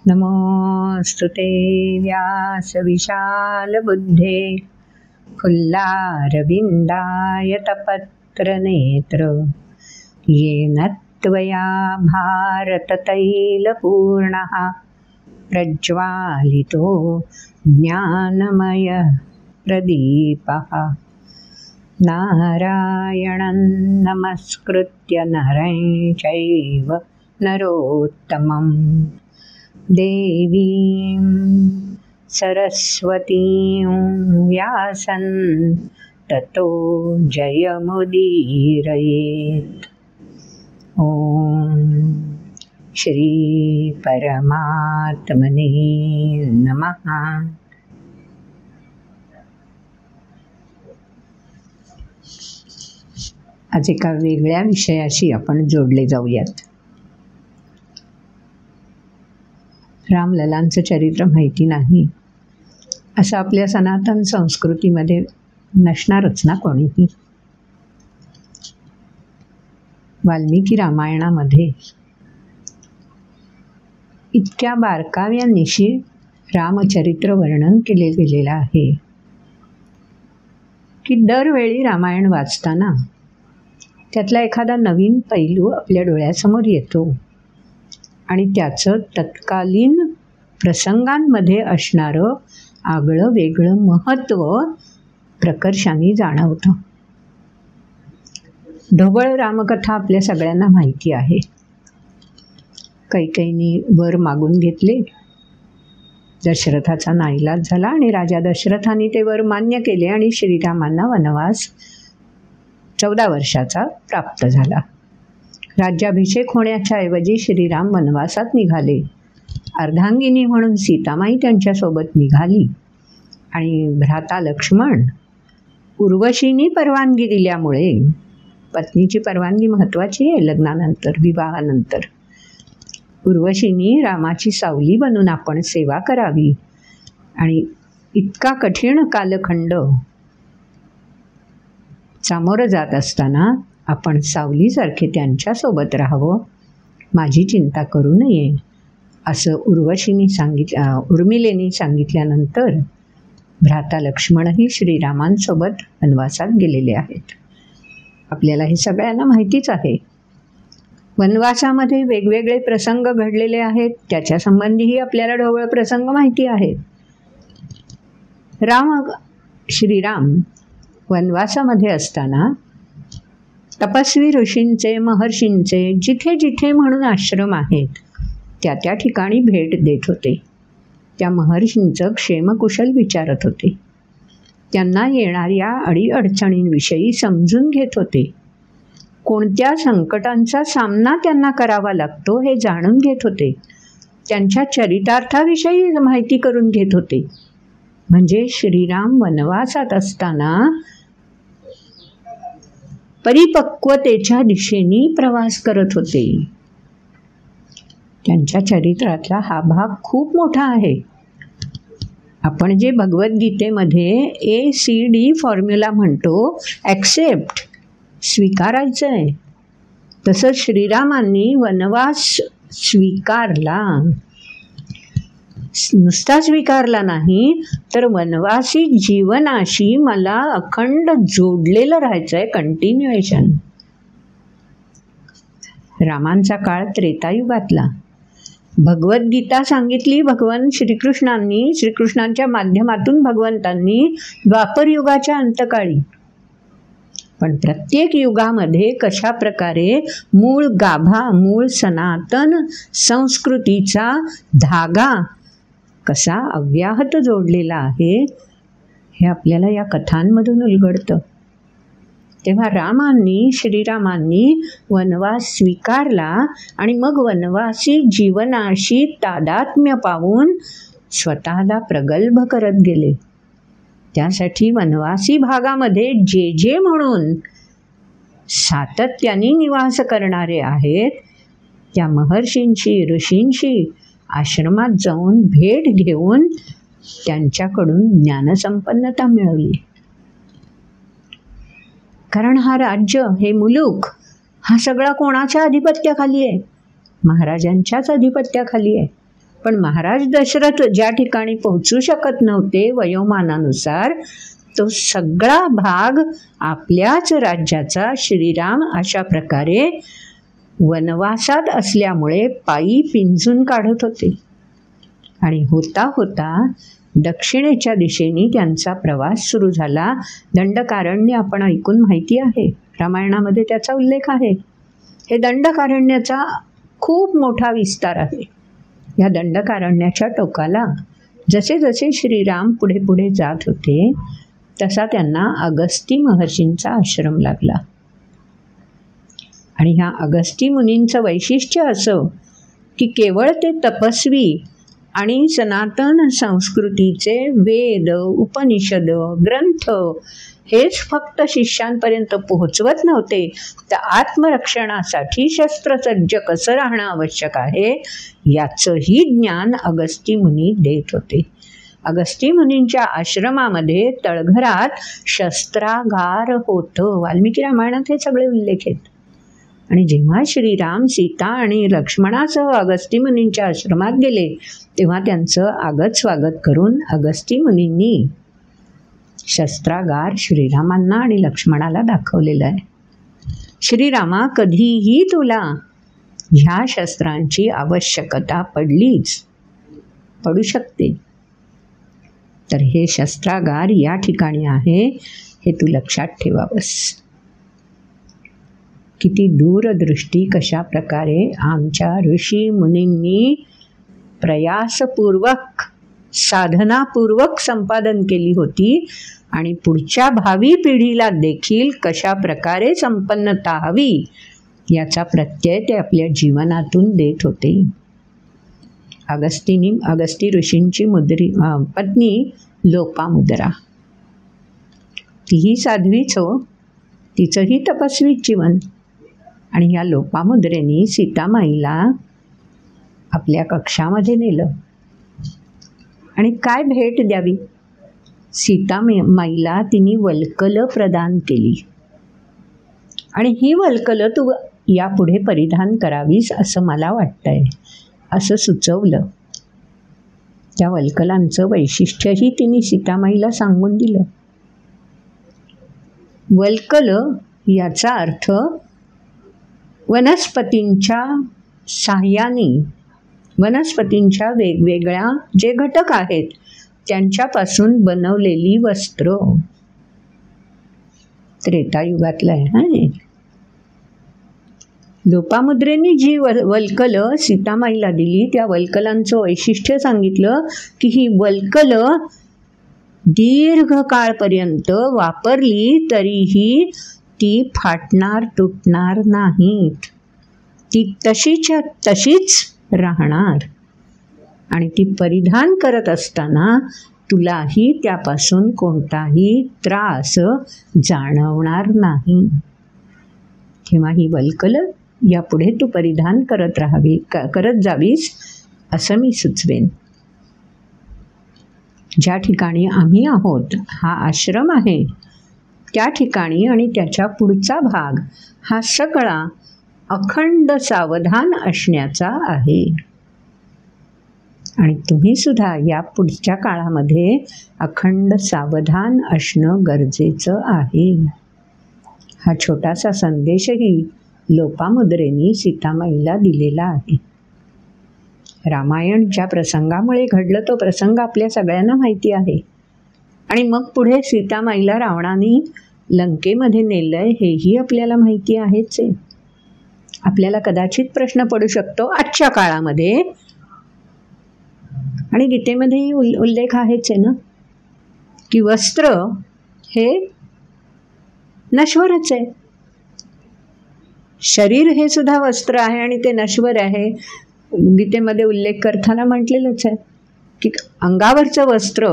नमोऽस्तुते व्यासविशालबुद्धे फुल्लारविन्दायतपत्रनेत्र येन त्वया भारततैलपूर्णः प्रज्वालितो ज्ञानमयः प्रदीपः। नारायणं नमस्कृत्य नरं चैव नरोत्तमं देवीं सरस्वतीं व्यासं ततो जयमुदीरयेत्। ॐ श्री परमात्मने नमः। आज एका वेगळ्या विषयाशी आपण जोडले जाऊयात। रामललांचं चरित्र माहिती नाही असं आपल्या सनातन संस्कृतीमध्ये नसणारच ना कोणीही। वाल्मिकी रामायणामध्ये इतक्या बारकाव्यानिशी रामचरित्र वर्णन केले गेलेलं आहे की दरवेळी रामायण वाचताना त्यातला एखादा नवीन पैलू आपल्या डोळ्यासमोर येतो आणि त्याचं तत्कालीन प्रसंगांमध्ये असणारं आगळं वेगळं महत्त्व प्रकर्षाने जाणवतं। ढोबळ रामकथा आपल्या सगळ्यांना माहिती आहे। कैकेयीने वर मागून घेतले, दशरथाचा नाईलाज झाला आणि राजा दशरथाने ते वर मान्य केले आणि श्रीरामांना वनवास 14 वर्षाचा प्राप्त झाला। राज्याभिषेक होण्याच्या ऐवजी श्रीराम वनवासात निघाले। अर्धांगिनी म्हणून सीतामाई त्यांच्यासोबत निघाली आणि भ्राता लक्ष्मण उर्वशींनी परवानगी दिल्यामुळे, पत्नीची परवानगी महत्त्वाची आहे लग्नानंतर, विवाहानंतर, उर्वशींनी रामाची सावली बनून आपण सेवा करावी आणि इतका कठीण कालखंड सामोरं जात असताना आपण सावलीसारखे त्यांच्यासोबत राहावं, माझी चिंता करू नये असं उर्मिलेने सांगितल्यानंतर भ्राता लक्ष्मणही श्रीरामांसोबत वनवासात गेलेले आहेत। आपल्याला हे सगळ्यांना माहितीच आहे। वनवासामध्ये वेगवेगळे प्रसंग घडलेले आहेत, त्याच्या संबंधीही आपल्याला ढोबळ प्रसंग माहिती आहेत। श्रीराम वनवासामध्ये असताना तपस्वी ऋषींचे, महर्षींचे जिथे जिथे म्हणून आश्रम आहेत त्या त्या ठिकाणी भेट देत होते। त्या महर्षींचं क्षेमकुशल विचारत होते, त्यांना येणाऱ्या अडीअडचणींविषयी समजून घेत होते, कोणत्या संकटांचा सामना त्यांना करावा लागतो हे जाणून घेत होते, त्यांच्या चरितार्थाविषयी माहिती करून घेत होते। म्हणजे श्रीराम वनवासात असताना परिपक्वतेच्या दिशेने प्रवास करत होते। त्यांच्या चरित्रातला हा भाग खूप मोठा आहे। आपण जे भगवद्गीतेमध्ये ACD फॉर्म्युला म्हणतो, ॲक्सेप्ट, स्वीकारायचं आहे, तसं श्रीरामांनी वनवास स्वीकारला। नुसता स्वीकारला नाही तर वनवासी जीवनाशी मला अखंड जोडलेलं राहायचं आहे, कंटिन्युएशन। रामांचा काळ त्रेतायुगातला। भगवद्गीता सांगितली भगवान श्रीकृष्णांच्या माध्यमातून भगवंतांनी द्वापरयुगाच्या अंतकाळी। पण प्रत्येक युगामध्ये कशा प्रकारे मूळ गाभा, मूळ सनातन संस्कृतीचा धागा कसा अव्याहत जोडलेला आहे हे आपल्याला या कथांमधून उलगडतं। तेव्हा श्रीरामांनी वनवास स्वीकारला आणि मग वनवासी जीवनाशी तादात्म्य पाहून स्वतःला प्रगल्भ करत गेले। त्यासाठी वनवासी भागामध्ये जे म्हणून सातत्याने निवास करणारे आहेत त्या महर्षींशी, ऋषींशी आश्रमात जाऊन भेट घेऊन त्यांच्याकडून ज्ञानसंपन्नता मिळवली। कारण हा राज्य, हे मुलूक, हा सगळा कोणाच्या अधिपत्याखाली आहे? महाराजांच्याच अधिपत्याखाली आहे। पण महाराज दशरथ ज्या ठिकाणी पोहोचू शकत नव्हते वयोमानानुसार, तो सगळा भाग आपल्याच राज्याचा श्रीराम अशा प्रकारे वनवासात असल्यामुळे पायी पिंजून काढत होते. आणि होता होता दक्षिणेच्या दिशेने त्यांचा प्रवास सुरू झाला. दंडकारण्य आपण ऐकून माहिती आहे, रामायणामध्ये त्याचा उल्लेख आहे. हे दंडकारण्याचा खूप मोठा विस्तार आहे. या दंडकारण्याच्या टोकाला जसे जसे श्रीराम पुढे पुढे जात होते तसा त्यांना अगस्ती महर्षींचा आश्रम लागला. आणि ह्या अगस्ती मुनींचं वैशिष्ट्य असं की केवळ ते तपस्वी आणि सनातन संस्कृतीचे वेद, उपनिषद, ग्रंथ हेच फक्त शिष्यांपर्यंत पोहोचवत नव्हते, तर आत्मरक्षणासाठी शस्त्रसज्ज कसं राहणं आवश्यक आहे याचंही ज्ञान अगस्ती मुनी देत होते. अगस्ती मुनींच्या आश्रमामध्ये तळघरात शस्त्रागार होतं. वाल्मिकी रामायणात हे सगळे उल्लेख आहेत. आणि जेव्हा श्रीराम, सीता आणि लक्ष्मणासह अगस्ती मुनींच्या आश्रमात गेले तेव्हा त्यांचं आगत स्वागत करून अगस्ती मुनींनी शस्त्रागार श्रीरामांना आणि लक्ष्मणाला दाखवलेलं आहे. श्रीरामा, कधीही तुला ह्या शस्त्रांची आवश्यकता पडू शकते, तर हे शस्त्रागार या ठिकाणी आहे, हे तू लक्षात ठेवावंस. किती दूरदृष्टी कशा प्रकारे आमच्या ऋषी मुनींनी प्रयासपूर्वक, साधनापूर्वक संपादन केली होती आणि पुढच्या भावी पिढीला देखील कशा प्रकारे संपन्नता हवी याचा प्रत्यय ते आपल्या जीवनातून देत होते. अगस्ती ऋषींची पत्नी लोपामुद्रा, तीही साध्वीच हो, तिचंही तपस्वीच जीवन. आणि ह्या लोपामुद्रेनी सीतामाईला आपल्या कक्षामध्ये नेलं आणि काय भेट द्यावी, सीतामाईला तिने वल्कल प्रदान केली. आणि ही वल्कल तू यापुढे परिधान करावीस असं मला वाटतंय, असं सुचवलं. त्या वल्कलांचं वैशिष्ट्यही तिने सीतामाईला सांगून दिलं. वल्कल याचा अर्थ वनस्पतींच्या साह्याने, वनस्पतींच्या वेगवेगळ्या जे घटक आहेत त्यांच्यापासून बनवलेली वस्त्र. त्रेतायुगातलं आहे. लोपामुद्रेने जी वल्कल सीतामाईला दिली त्या वल्कलांचं वैशिष्ट्य सांगितलं की ही वल्कल दीर्घकाळपर्यंत वापरली तरीही ती फाटणार, तुटणार नाहीत. ती तशीच्या तशीच राहणार आणि ती परिधान करत असताना तुलाही त्यापासून कोणताही त्रास जाणवणार नाही. तेव्हा ही वल्कल यापुढे तू परिधान करत जावीस असं मी सुचवेन. ज्या ठिकाणी आम्ही आहोत हा आश्रम आहे, त्या ठिकाणी आणि त्याच्या पुढचा भाग हा सगळा अखंड सावधान असण्याचा आहे. आणि तुम्ही सुद्धा या पुढच्या काळामध्ये अखंड सावधान असणं गरजेचं आहे. हा छोटासा संदेशही लोपामुद्रेनी सीतामाईला दिलेला आहे. रामायण ज्या प्रसंगामुळे घडलं तो प्रसंग आपल्या सगळ्यांना माहिती आहे. आणि मग पुढे सीतामाईला रावणाने लंकेमध्ये नेलंय हेही आपल्याला माहिती आहेच आहे. आपल्याला कदाचित प्रश्न पडू शकतो आजच्या काळामध्ये, आणि गीतेमध्येही उल्लेख आहेच आहे ना, की वस्त्र हे नश्वरच आहे. शरीर हे सुद्धा वस्त्र आहे आणि ते नश्वर आहे. गीतेमध्ये उल्लेख करताना म्हटलेलंच आहे की अंगावरचं वस्त्र,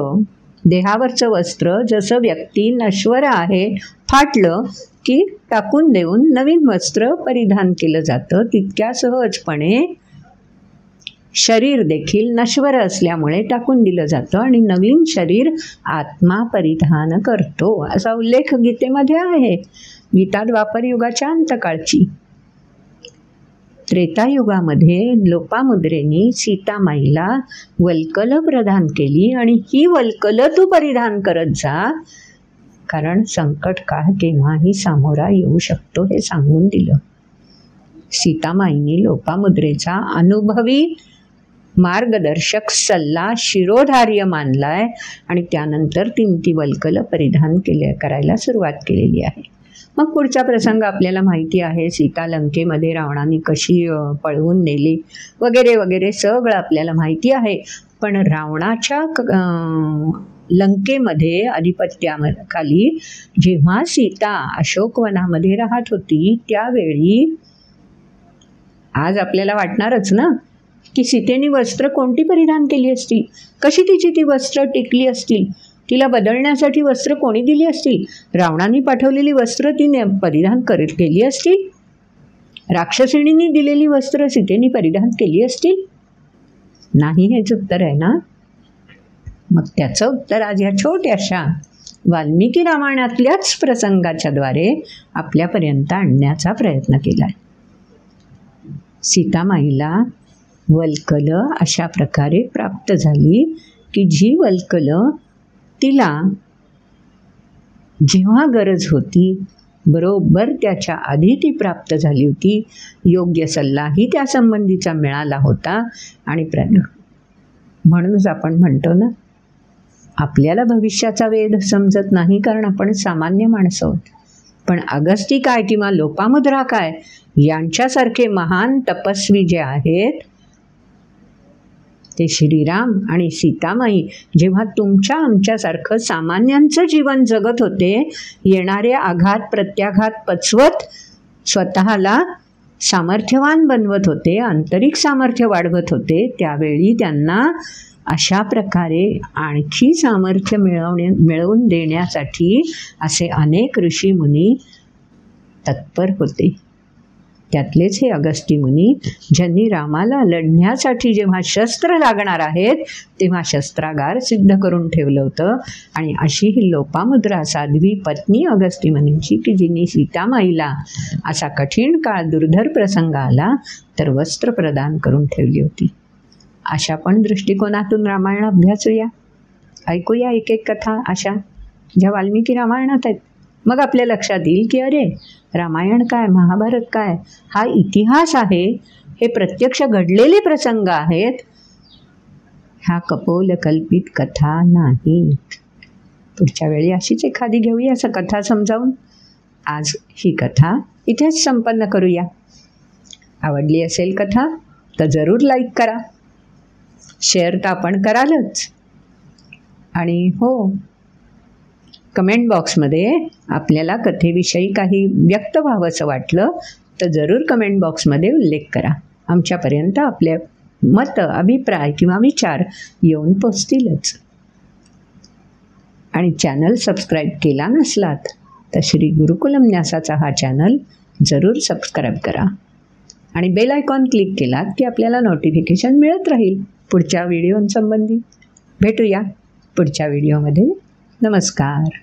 देहावरचं वस्त्र जसं व्यक्ती नश्वर आहे, फाटलं की टाकून देऊन नवीन वस्त्र परिधान केलं जातं, तितक्या सहजपणे शरीर देखील नश्वर असल्यामुळे टाकून दिलं जातं आणि नवीन शरीर आत्मा परिधान करतो असा उल्लेख गीतेमध्ये आहे. गीता द्वापर युगाच्या अंतकाळची. त्रेतायुगामध्ये लोपामुद्रेने सीतामाईला वल्कल प्रदान केली आणि ही वल्कल तू परिधान करत जा, कारण संकट काळ केव्हाही सामोरा येऊ शकतो हे सांगून दिलं. सीतामाईने लोपामुद्रेचा अनुभवी मार्गदर्शक सल्ला शिरोधार्य मानलाय आणि त्यानंतर तिने ती वल्कल परिधान करायला सुरुवात केलेली आहे. मग पुढचा प्रसंग आपल्याला माहिती आहे. सीता लंकेमध्ये रावणाने कशी पळवून नेली वगैरे वगैरे सगळं आपल्याला माहिती आहे. पण रावणाच्या लंकेमध्ये आधिपत्याखाली जेव्हा सीता अशोकवनामध्ये राहत होती त्यावेळी आज आपल्याला वाटणारच ना की सीतेने वस्त्र कोणती परिधान केली असती, कशी तिची ती वस्त्र टिकली असतील, तिला बदलण्यासाठी वस्त्र कोणी दिली असतील, रावणाने पाठवलेली वस्त्र तिने परिधान केली असती, राक्षसिणींनी दिलेली वस्त्र सीतेने परिधान केली असतील? नाही, हेच उत्तर आहे ना. मग त्याचं उत्तर आज या छोट्याशा वाल्मिकी रामायणातल्याच प्रसंगाच्या द्वारे आपल्यापर्यंत आणण्याचा प्रयत्न केला आहे. सीतामाईला वल्कल अशा प्रकारे प्राप्त झाली की जी वल्कल तिला जेव्हा गरज होती बरोबर त्याच्या आधी ती प्राप्त झाली होती. योग्य सल्लाही त्या संबंधीचा मिळाला होता. आणि म्हणूनच आपण म्हणतो ना, आपल्याला भविष्याचा वेध समजत नाही कारण आपण सामान्य माणसं आहोत. पण अगस्ती काय किंवा लोपामुद्रा काय यांच्यासारखे महान तपस्वी जे आहेत ते श्रीराम आणि सीतामाई जेव्हा तुमच्या आमच्यासारखं सामान्यांचं जीवन जगत होते, येणारे आघात प्रत्याघात पचवत स्वतःला सामर्थ्यवान बनवत होते, आंतरिक सामर्थ्य वाढवत होते, त्यावेळी त्यांना अशा प्रकारे आणखी सामर्थ्य मिळवून देण्यासाठी असे अनेक ऋषीमुनी तत्पर होते. त्यातलेच हे अगस्ती मुनी, ज्यांनी रामाला लढण्यासाठी जेव्हा शस्त्र लागणार आहेत तेव्हा शस्त्रागार सिद्ध करून ठेवलं होतं. आणि अशी ही लोपामुद्रा साध्वी पत्नी अगस्ती मुनींची की जिने सीतामाईला असा कठीण काळ दुर्धर प्रसंग आला तर वस्त्र प्रदान करून ठेवली होती. अशा पण दृष्टिकोनातून रामायण अभ्यासूया, ऐकूया एक एक कथा अशा ज्या वाल्मिकी रामायणात आहेत. मग आपल्या लक्षात येईल की अरे रामायण काय, महाभारत काय, हा इतिहास आहे, हे प्रत्यक्ष घडलेले प्रसंग आहेत, ह्या कपोल कल्पित कथा नाहीत. पुढच्या वेळी अशीच एखादी घेऊया असं कथा समजावून. आज ही कथा इथेच संपन्न करूया. आवडली असेल कथा तर जरूर लाईक करा, शेअर तर आपण करालच. आणि हो, कमेंट बॉक्समध्ये आपल्याला कथेविषयी काही व्यक्त व्हावंसं वाटलं तर जरूर कमेंट बॉक्समध्ये उल्लेख करा. आमच्यापर्यंत आपले मत, अभिप्राय किंवा विचार येऊन पोचतीलच. आणि चॅनल सबस्क्राईब केला नसलात तर श्री गुरुकुलम न्यासाचा हा चॅनल जरूर सबस्क्राईब करा. आणि बेल आयकॉन क्लिक केलात की आपल्याला नोटिफिकेशन मिळत राहील पुढच्या व्हिडिओंसंबंधी. भेटूया पुढच्या व्हिडिओमध्ये. नमस्कार.